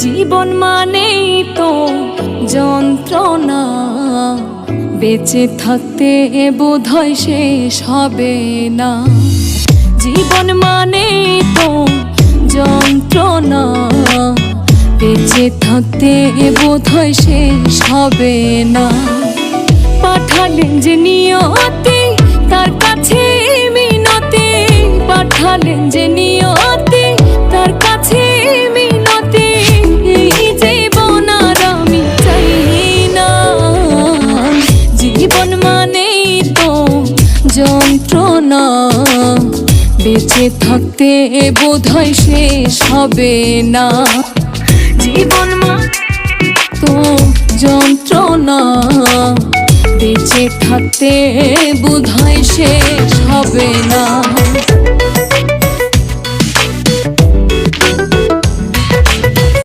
জীবন মানেই তো যন্ত্রণা, বেঁচে থাকতে বোধহয় শেষ হবে না। জীবন মানেই তো যন্ত্রণা, বেঁচে থাকতে বোধহয় শেষ হবে না। পাঠালেন যে নিয়তি তার কাছে মিনতি, পাঠালেন যে নিয়তি তার কাছে মিনতি, এই জীবন আর আমি চাই না। জীবন মানেই তো যন্ত্রণা, বেঁচে থাকতে বোধহয় শেষ হবে না। জীবন মানে তো যন্ত্রণা, বেঁচে থাকতে বোধহয় শেষ হবে না।